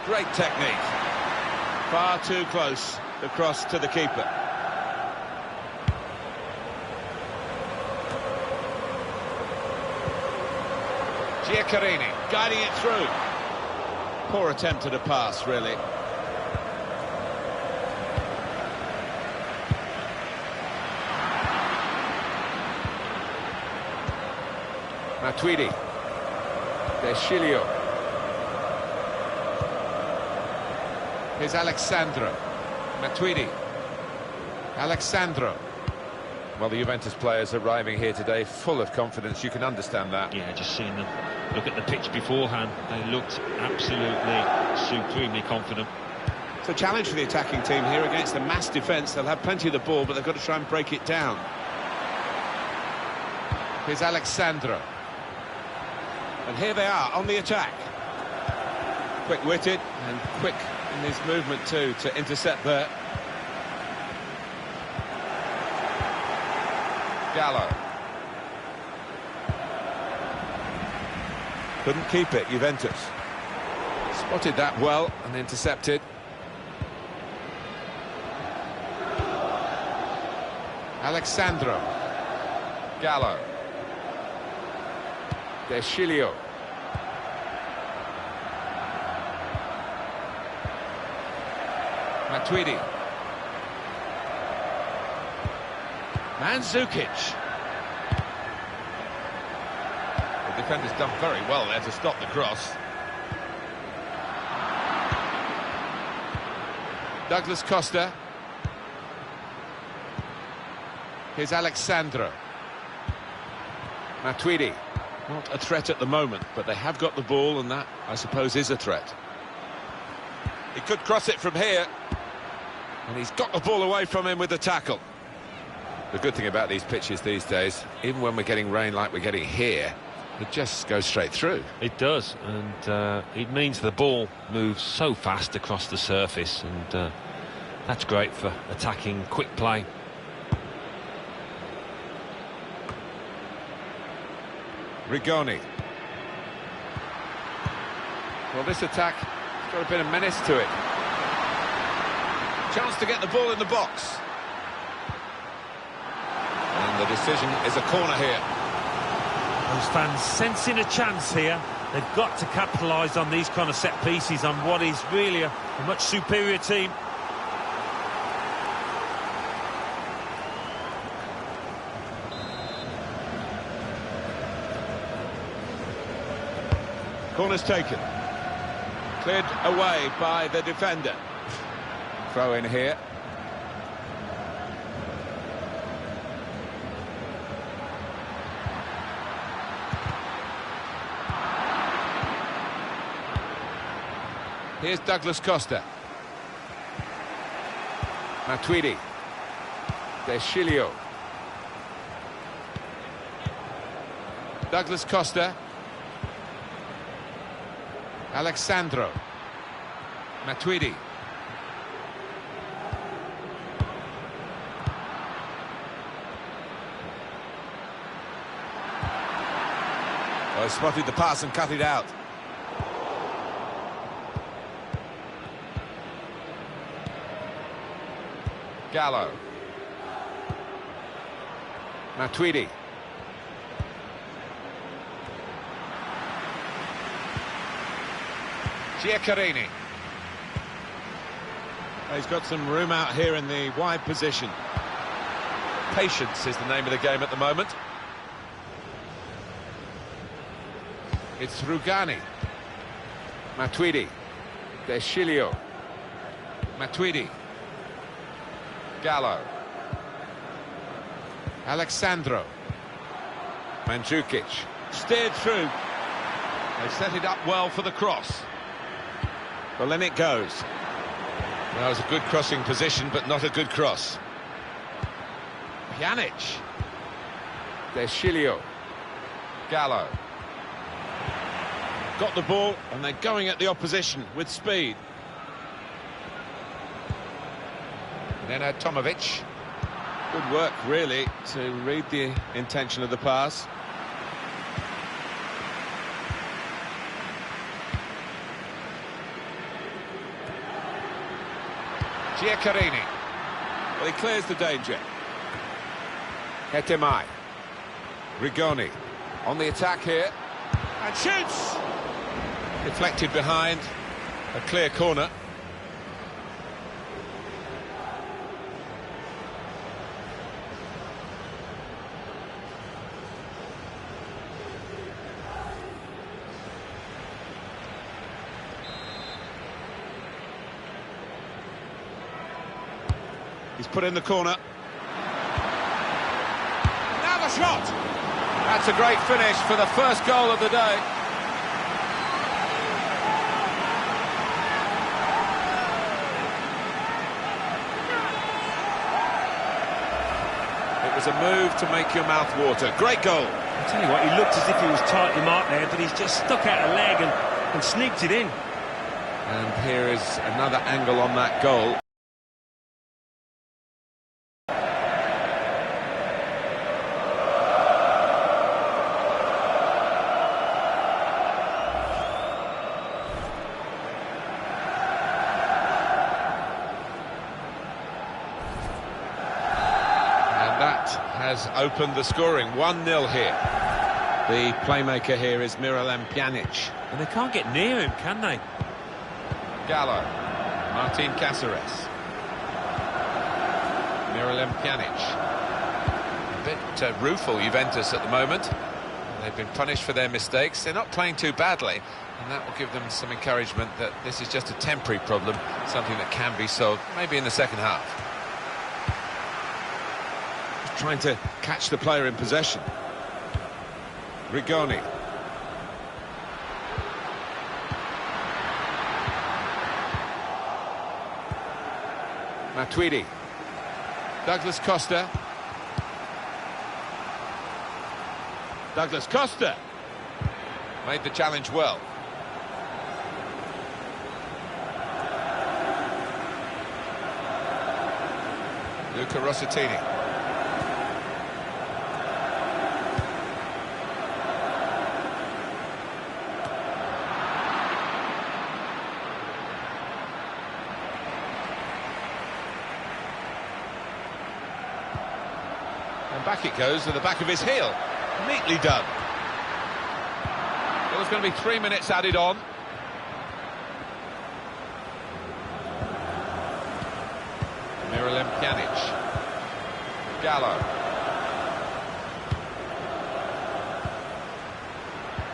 Great technique. Far too close, the cross to the keeper. Giaccherini Guiding it through. Poor attempt at a pass, really. Matuidi. Deschilio. Here's Alexandro. Matuidi. Alexandro. Well, the Juventus players arriving here today full of confidence. You can understand that. Yeah, just seeing them look at the pitch beforehand, they looked absolutely supremely confident. It's a challenge for the attacking team here against the mass defence. They'll have plenty of the ball, but they've got to try and break it down. Here's Alexandro. And here they are on the attack. Quick-witted and quick in his movement too to intercept there. Gallo. Couldn't keep it, Juventus. Spotted that well and intercepted. Alexandro. Gallo. Deschilio. Matuidi. Mandzukic. The defender's done very well there to stop the cross. Douglas Costa. Here's Alexandro. Matuidi. Not a threat at the moment, but they have got the ball, and that, I suppose, is a threat. He could cross it from here, and he's got the ball away from him with the tackle. The good thing about these pitches these days, even when we're getting rain like we're getting here, it just goes straight through. It does, and it means the ball moves so fast across the surface, and that's great for attacking quick play. Rigoni. Well, this attack has got a bit of menace to it. Chance to get the ball in the box. And the decision is a corner here. Those fans sensing a chance here. They've got to capitalise on these kind of set pieces on what is really a much superior team. Corner's taken. Cleared away by the defender. Throw in here. Here's Douglas Costa. Matuidi. Deschilio. Douglas Costa. Alexandro. Matuidi. Oh, he spotted the pass and cut it out. Gallo. Matuidi. Giaccherini. He's got some room out here in the wide position. Patience is the name of the game at the moment. It's Rugani. Matuidi. Deschilio. Matuidi. Gallo. Alexandro. Mandzukic. Steered through. They set it up well for the cross. Well, then it goes. That was a good crossing position, but not a good cross. Pjanic. Deschilio. Gallo. Got the ball, and they're going at the opposition with speed. Nenad Tomovic. Good work, really, to read the intention of the pass. Giaccherini. Well, he clears the danger. Hetemai. Rigoni. On the attack here. And shoots! Deflected behind. A clear corner. He's put in the corner. Now the shot! That's a great finish for the first goal of the day. It was a move to make your mouth water. Great goal. I tell you what, he looked as if he was tightly marked there, but he's just stuck out a leg and sneaked it in. And here is another angle on that goal. Has opened the scoring. 1-0 here. The playmaker here is Miralem Pjanic. And they can't get near him, can they? Gallo. Martin Cáceres. Miralem Pjanic. bit rueful, Juventus, at the moment. They've been punished for their mistakes. They're not playing too badly, and that will give them some encouragement that this is just a temporary problem, something that can be solved, maybe in the second half. Just trying to catch the player in possession. Rigoni. Matuidi. Douglas Costa. Douglas Costa. Made the challenge well. Luca Rossitini. And back it goes to the back of his heel. Neatly done. Well, there's going to be 3 minutes added on. Miralem Pjanic. Gallo.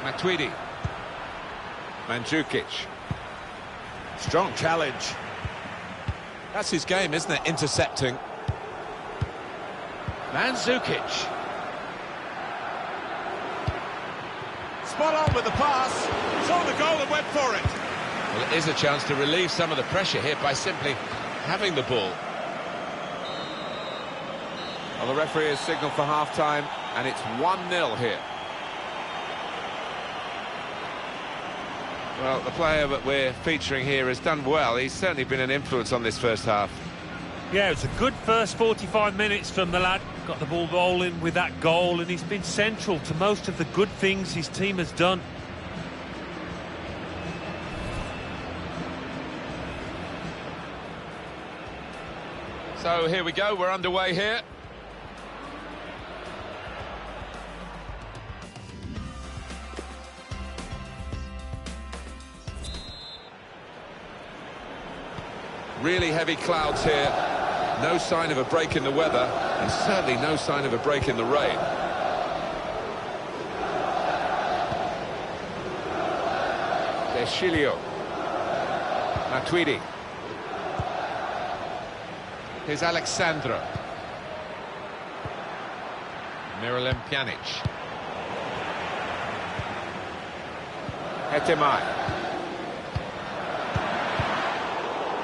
Matuidi. Mandzukic. Strong challenge. That's his game, isn't it? Intercepting. Mandzukic. Spot on with the pass. Saw the goal and went for it. Well, it is a chance to relieve some of the pressure here by simply having the ball. Well, the referee has signalled for half-time, and it's 1-0 here. Well, the player that we're featuring here has done well. He's certainly been an influence on this first half. Yeah, it's a good first 45 minutes from the lad. Got the ball rolling with that goal, and he's been central to most of the good things his team has done. So here we go, we're underway here. Really heavy clouds here. No sign of a break in the weather, and certainly no sign of a break in the rain. Deschilio. Matuidi. Here's Alexandro. Miralem Pjanic. Hetemai.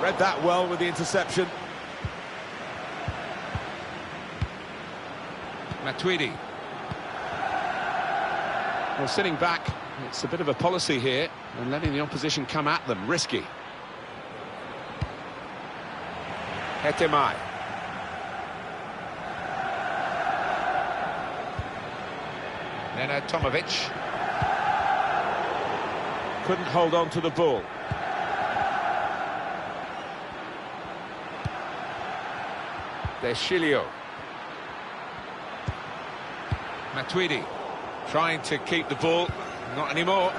Read that well with the interception. Matuidi. Well, sitting back, it's a bit of a policy here, and letting the opposition come at them, risky. Hetemai. Nenad Tomovic. Couldn't hold on to the ball. Deschilio. Matuidi trying to keep the ball, not anymore.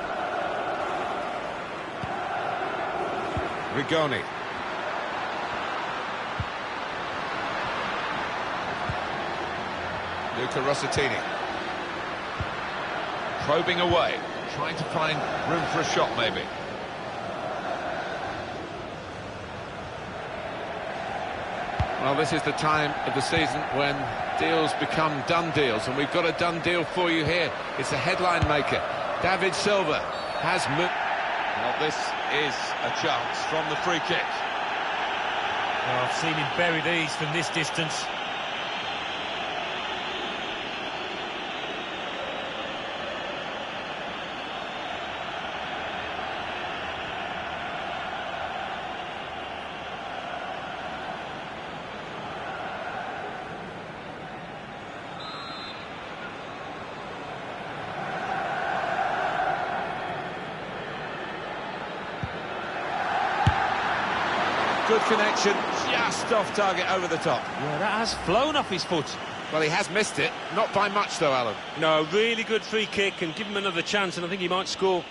Rigoni. Luca Rossitini. Probing away, trying to find room for a shot maybe. Well, this is the time of the season when deals become done deals, and we've got a done deal for you here. It's a headline maker. David Silva has moved. Well, this is a chance from the free kick. Well, I've seen him bury these from this distance. Good connection, just off target over the top. Yeah, that has flown off his foot. Well, he has missed it, not by much though, Alan. No, really good free kick, and give him another chance, and I think he might score.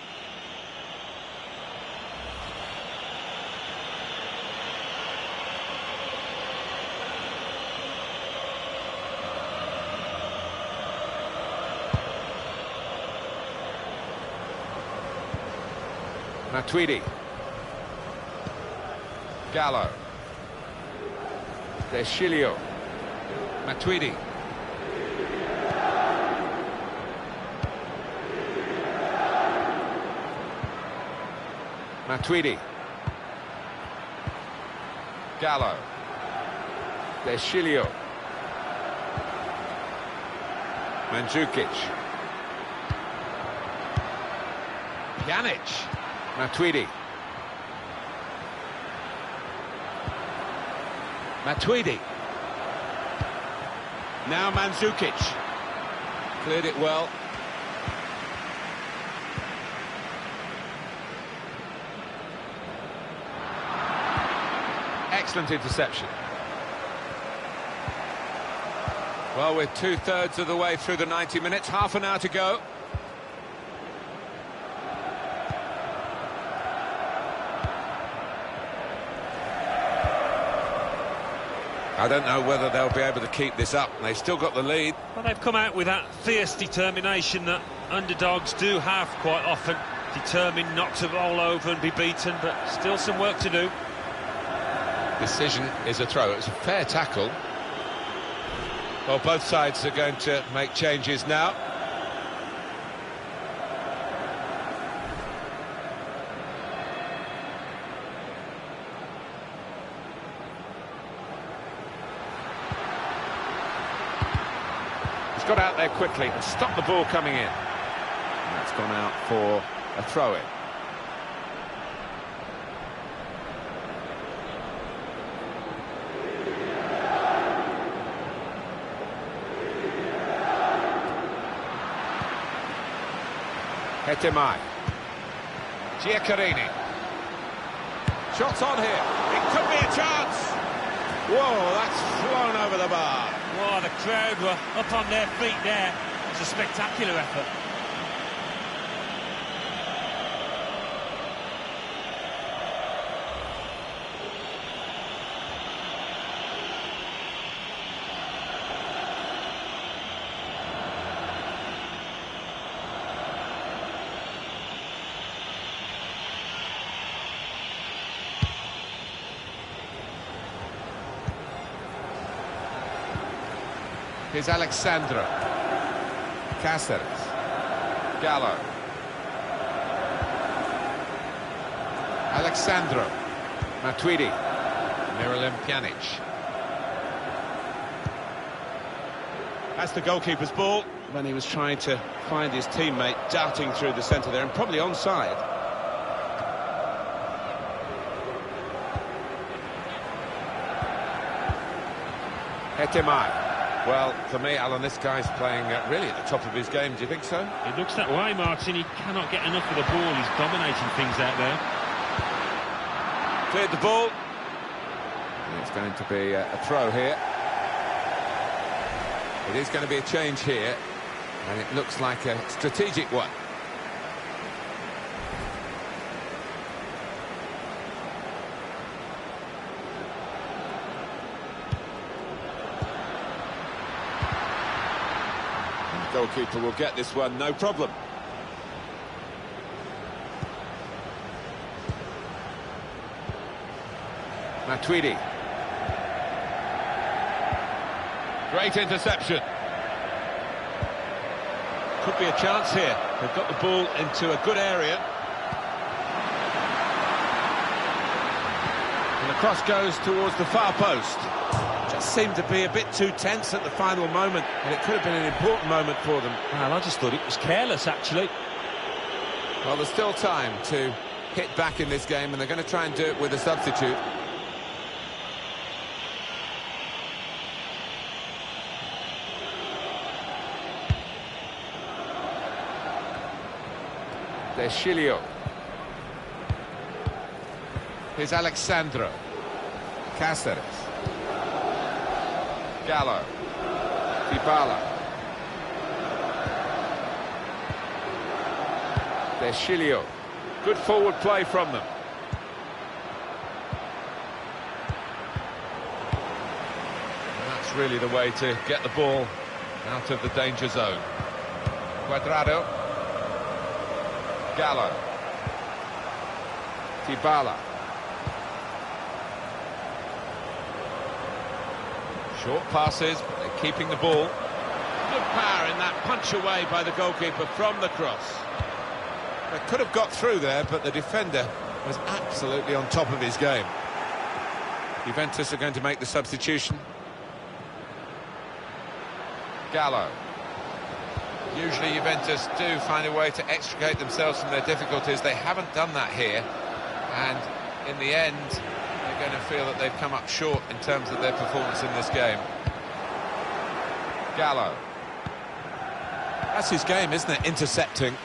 Matuidi. Gallo. Deschilio. Matuidi. Matuidi. Gallo. Deschilio. Mandzukic. Pjanic. Matuidi. Matuidi. Now Mandzukic. Cleared it well. Excellent interception. Well, we're 2/3 of the way through the 90 minutes, half an hour to go. I don't know whether they'll be able to keep this up. They've still got the lead. Well, they've come out with that fierce determination that underdogs do have quite often. Determined not to roll over and be beaten, but still some work to do. Decision is a throw. It's a fair tackle. Well, both sides are going to make changes now. He's got out there quickly and stopped the ball coming in. And that's gone out for a throw-in. Hetemai. Giaccarini. Shots on here. It could be a chance. Whoa, that's flown over the bar. Wow, the crowd were up on their feet there. It's a spectacular effort. Here's Alexandro. Cáceres. Gallo. Alexandro. Matuidi. Miralem Pjanic. That's the goalkeeper's ball when he was trying to find his teammate darting through the centre there and probably onside. Hetemai. Well, for me, Alan, this guy's playing really at the top of his game. Do you think so? It looks that way, Martin. He cannot get enough of the ball. He's dominating things out there. Cleared the ball. It's going to be a throw here. It is going to be a change here, and it looks like a strategic one. Goalkeeper will get this one, no problem. Matuidi. Great interception. Could be a chance here. They've got the ball into a good area. And the cross goes towards the far post. Just seemed to be a bit too tense at the final moment, and it could have been an important moment for them. Well, I just thought it was careless, actually. Well, there's still time to hit back in this game, and they're going to try and do it with a substitute. Deschilio. Here's Alexandro. Cáceres. Gallo. Dybala. Deschilio. Good forward play from them. And that's really the way to get the ball out of the danger zone. Cuadrado. Gallo. Dybala. Short passes, but they're keeping the ball. Good power in that punch away by the goalkeeper from the cross. They could have got through there, but the defender was absolutely on top of his game. Juventus are going to make the substitution. Gallo. Usually Juventus do find a way to extricate themselves from their difficulties. They haven't done that here, and in the end they're going to feel that they've come up short in terms of their performance in this game. Gallo. That's his game, isn't it? Intercepting.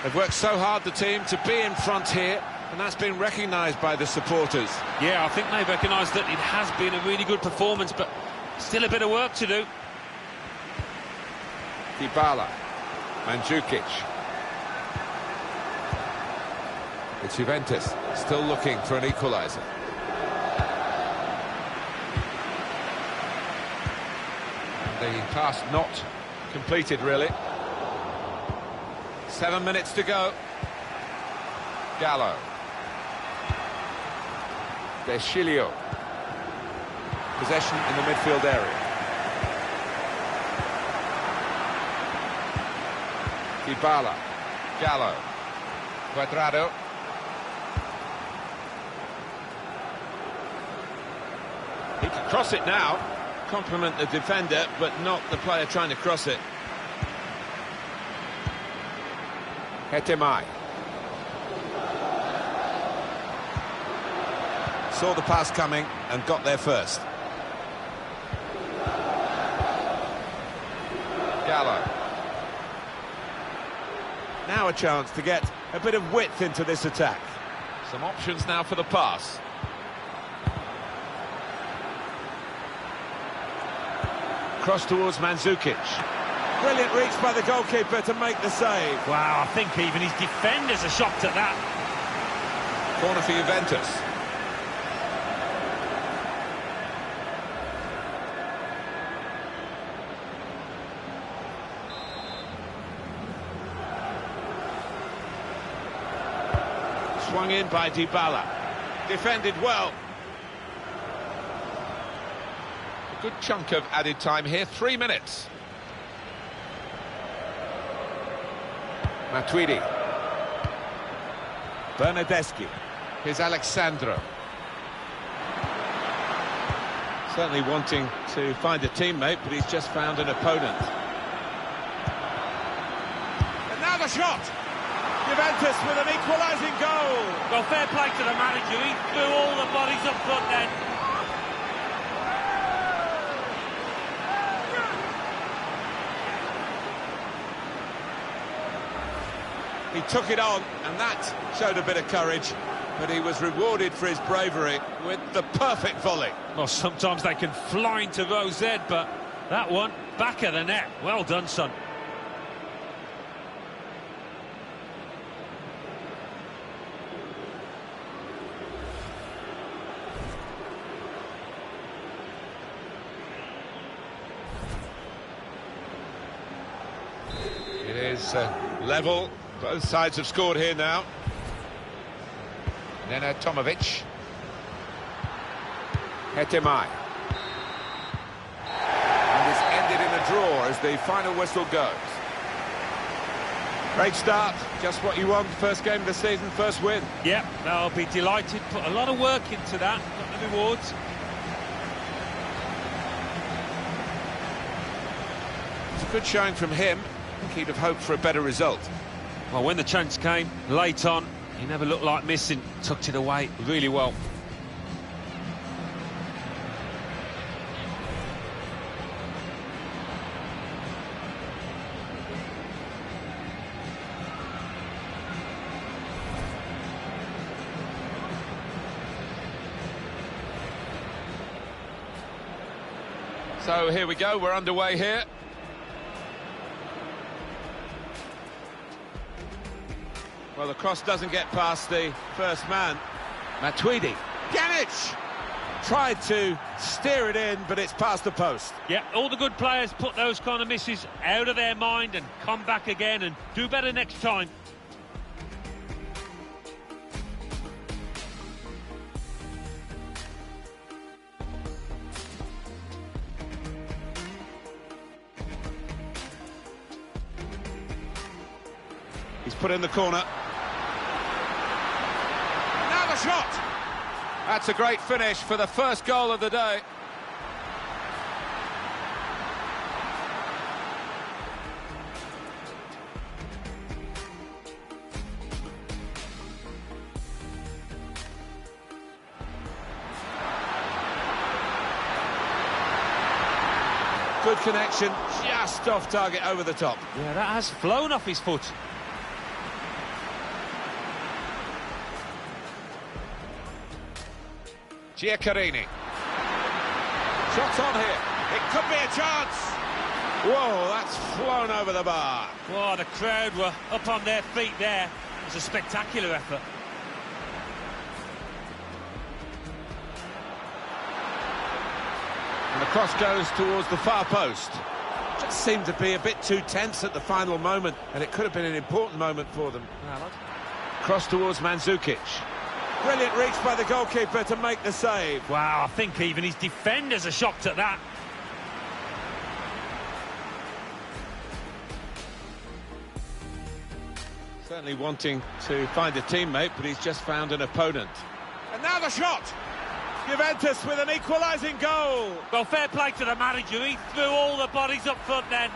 They've worked so hard, the team, to be in front here, and that's been recognised by the supporters. Yeah, I think they've recognised that it has been a really good performance, but still a bit of work to do. Dybala. Mandzukic. It's Juventus, still looking for an equaliser. And the task not completed, really. 7 minutes to go. Gallo. Deschilio. Possession in the midfield area. Dybala. Gallo. Cuadrado. He can cross it now. Compliment the defender, but not the player trying to cross it. Hetemai. Saw the pass coming and got there first. Gallo. Now a chance to get a bit of width into this attack. Some options now for the pass. Cross towards Mandzukic. Brilliant reach by the goalkeeper to make the save. Wow, I think even his defenders are shocked at that. Corner for Juventus. Swung in by Dybala. Defended well. A good chunk of added time here, 3 minutes. Matuidi. Bernardeschi. Here's Alexandro. Certainly wanting to find a teammate, but he's just found an opponent. And now the shot! Juventus with an equalising goal! Well, fair play to the manager. He threw all the bodies up front then. He took it on, and that showed a bit of courage, but he was rewarded for his bravery with the perfect volley. Well, sometimes they can fly into Rose Ed, but that one, back of the net. Well done, son. It is level. Both sides have scored here now. Nena Tomovic. Hetemai. And it's ended in a draw as the final whistle goes. Great start, just what you want. First game of the season, first win. Yep, they'll be delighted. Put a lot of work into that. Got the rewards. It's a good showing from him. I think he'd have hoped for a better result. Well, when the chance came, late on, he never looked like missing. Tucked it away really well. So here we go, we're underway here. Well, the cross doesn't get past the first man. Matuidi. Pjanic! Tried to steer it in, but it's past the post. Yeah, all the good players put those kind of misses out of their mind and come back again and do better next time. He's put in the corner. Now the shot! That's a great finish for the first goal of the day. Good connection, just off target, over the top. Yeah, that has flown off his foot. Giaccherini. Shots on here. It could be a chance. Whoa, that's flown over the bar. Oh, the crowd were up on their feet there. It was a spectacular effort. And the cross goes towards the far post. Just seemed to be a bit too tense at the final moment, and it could have been an important moment for them. Cross towards Mandzukic. Brilliant reach by the goalkeeper to make the save. Wow, I think even his defenders are shocked at that. Certainly wanting to find a teammate, but he's just found an opponent. And now the shot! Juventus with an equalising goal. Well, fair play to the manager. He threw all the bodies up front then.